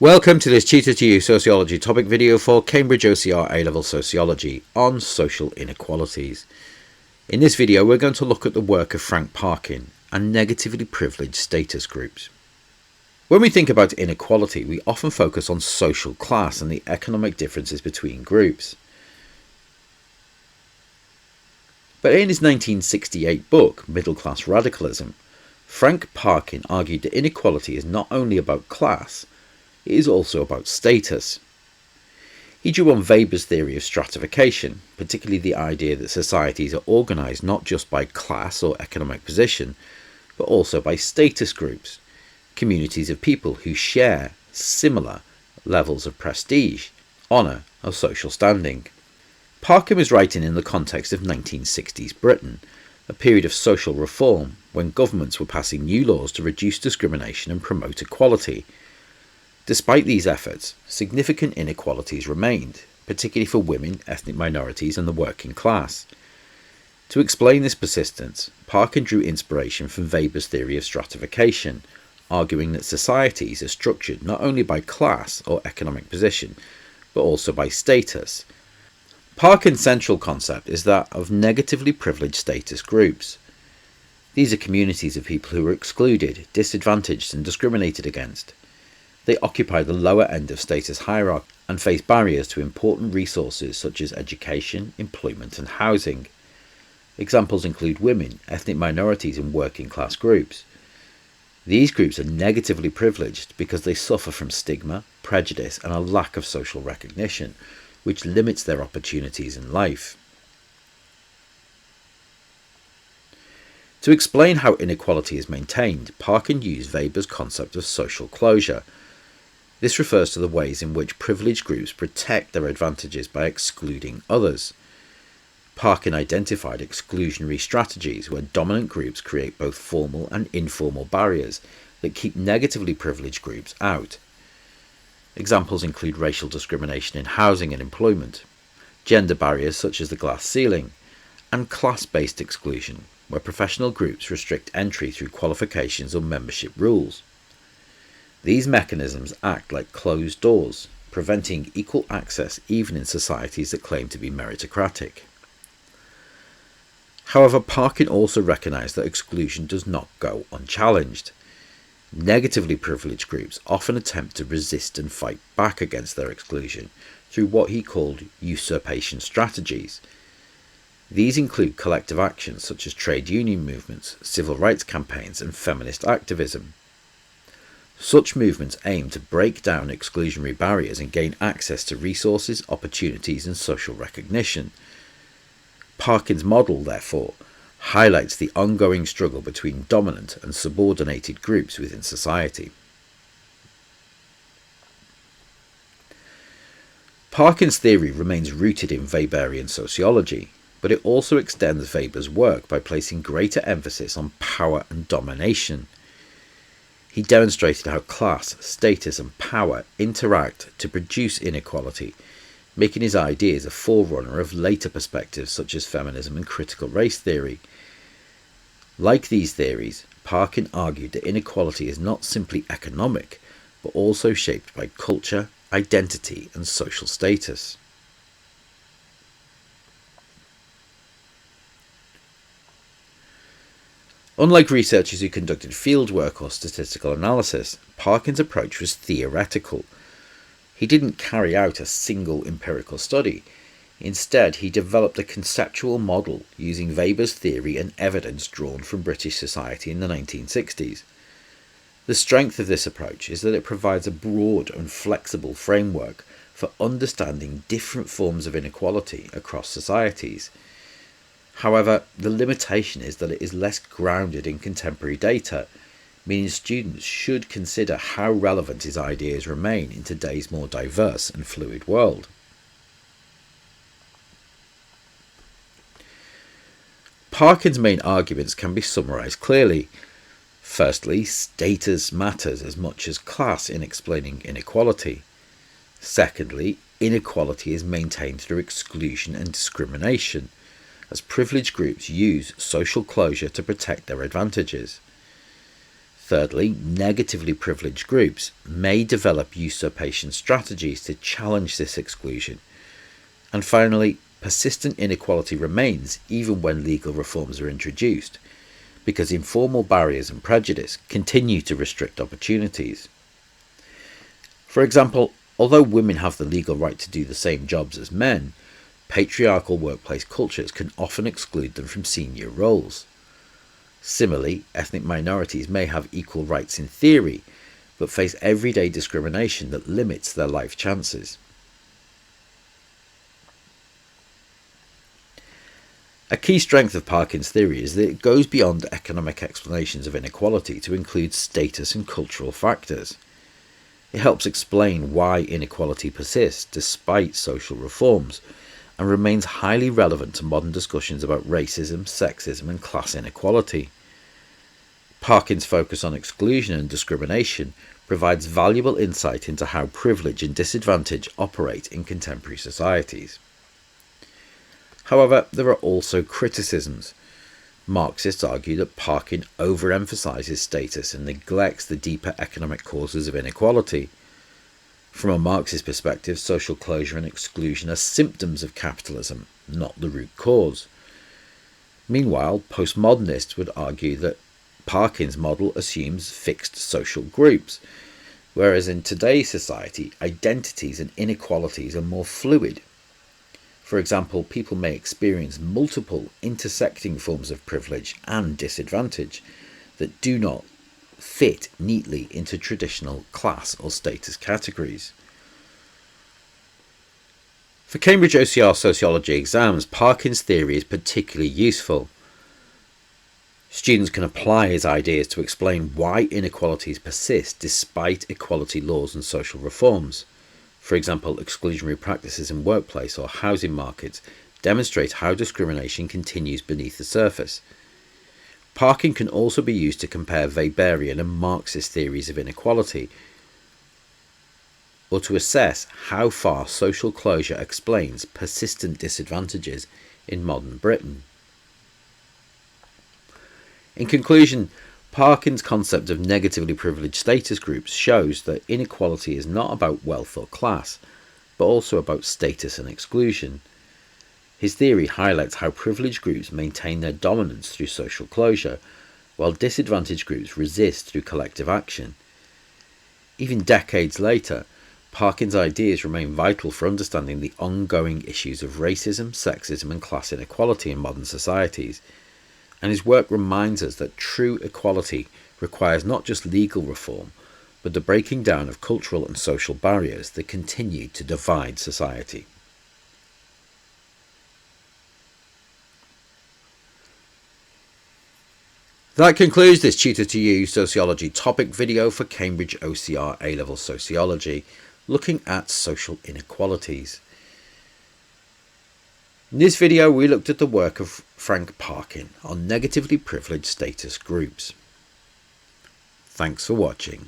Welcome to this Tutor to You Sociology topic video for Cambridge OCR A-Level Sociology on social inequalities. In this video we're going to look at the work of Frank Parkin and negatively privileged status groups. When we think about inequality, we often focus on social class and the economic differences between groups. But in his 1968 book, Middle Class Radicalism, Frank Parkin argued that inequality is not only about class, it is also about status. He drew on Weber's theory of stratification, particularly the idea that societies are organised not just by class or economic position, but also by status groups, communities of people who share similar levels of prestige, honour or social standing. Parkin was writing in the context of 1960s Britain, a period of social reform when governments were passing new laws to reduce discrimination and promote equality. Despite these efforts, significant inequalities remained, particularly for women, ethnic minorities and the working class. To explain this persistence, Parkin drew inspiration from Weber's theory of stratification, arguing that societies are structured not only by class or economic position, but also by status. Parkin's central concept is that of negatively privileged status groups. These are communities of people who are excluded, disadvantaged and discriminated against. They occupy the lower end of status hierarchy and face barriers to important resources such as education, employment and housing. Examples include women, ethnic minorities and working class groups. These groups are negatively privileged because they suffer from stigma, prejudice and a lack of social recognition, which limits their opportunities in life. To explain how inequality is maintained, Parkin used Weber's concept of social closure. This refers to the ways in which privileged groups protect their advantages by excluding others. Parkin identified exclusionary strategies where dominant groups create both formal and informal barriers that keep negatively privileged groups out. Examples include racial discrimination in housing and employment, gender barriers such as the glass ceiling, and class-based exclusion, where professional groups restrict entry through qualifications or membership rules. These mechanisms act like closed doors, preventing equal access even in societies that claim to be meritocratic. However, Parkin also recognised that exclusion does not go unchallenged. Negatively privileged groups often attempt to resist and fight back against their exclusion through what he called usurpation strategies. These include collective actions such as trade union movements, civil rights campaigns and feminist activism. Such movements aim to break down exclusionary barriers and gain access to resources, opportunities and social recognition. Parkin's model, therefore, highlights the ongoing struggle between dominant and subordinated groups within society. Parkin's theory remains rooted in Weberian sociology, but it also extends Weber's work by placing greater emphasis on power and domination. He demonstrated how class, status and power interact to produce inequality, making his ideas a forerunner of later perspectives such as feminism and critical race theory. Like these theories, Parkin argued that inequality is not simply economic, but also shaped by culture, identity and social status. Unlike researchers who conducted fieldwork or statistical analysis, Parkin's approach was theoretical. He didn't carry out a single empirical study. Instead, he developed a conceptual model using Weber's theory and evidence drawn from British society in the 1960s. The strength of this approach is that it provides a broad and flexible framework for understanding different forms of inequality across societies. However, the limitation is that it is less grounded in contemporary data, meaning students should consider how relevant his ideas remain in today's more diverse and fluid world. Parkin's main arguments can be summarised clearly. Firstly, status matters as much as class in explaining inequality. Secondly, inequality is maintained through exclusion and discrimination, as privileged groups use social closure to protect their advantages. Thirdly, negatively privileged groups may develop usurpation strategies to challenge this exclusion. And finally, persistent inequality remains even when legal reforms are introduced, because informal barriers and prejudice continue to restrict opportunities. For example, although women have the legal right to do the same jobs as men, patriarchal workplace cultures can often exclude them from senior roles. Similarly, ethnic minorities may have equal rights in theory, but face everyday discrimination that limits their life chances. A key strength of Parkin's theory is that it goes beyond economic explanations of inequality to include status and cultural factors. It helps explain why inequality persists despite social reforms, and remains highly relevant to modern discussions about racism, sexism, and class inequality. Parkin's focus on exclusion and discrimination provides valuable insight into how privilege and disadvantage operate in contemporary societies. However, there are also criticisms. Marxists argue that Parkin overemphasizes status and neglects the deeper economic causes of inequality. From a Marxist perspective, social closure and exclusion are symptoms of capitalism, not the root cause. Meanwhile, postmodernists would argue that Parkin's model assumes fixed social groups, whereas in today's society, identities and inequalities are more fluid. For example, people may experience multiple intersecting forms of privilege and disadvantage that do not fit neatly into traditional class or status categories. For Cambridge OCR Sociology exams, Parkin's theory is particularly useful. Students can apply his ideas to explain why inequalities persist despite equality laws and social reforms. For example, exclusionary practices in workplace or housing markets demonstrate how discrimination continues beneath the surface. Parkin can also be used to compare Weberian and Marxist theories of inequality, or to assess how far social closure explains persistent disadvantages in modern Britain. In conclusion, Parkin's concept of negatively privileged status groups shows that inequality is not about wealth or class, but also about status and exclusion. His theory highlights how privileged groups maintain their dominance through social closure, while disadvantaged groups resist through collective action. Even decades later, Parkin's ideas remain vital for understanding the ongoing issues of racism, sexism, and class inequality in modern societies. And his work reminds us that true equality requires not just legal reform, but the breaking down of cultural and social barriers that continue to divide society. That concludes this Tutor to You Sociology topic video for Cambridge OCR A-Level Sociology, looking at social inequalities. In this video, we looked at the work of Frank Parkin on negatively privileged status groups. Thanks for watching.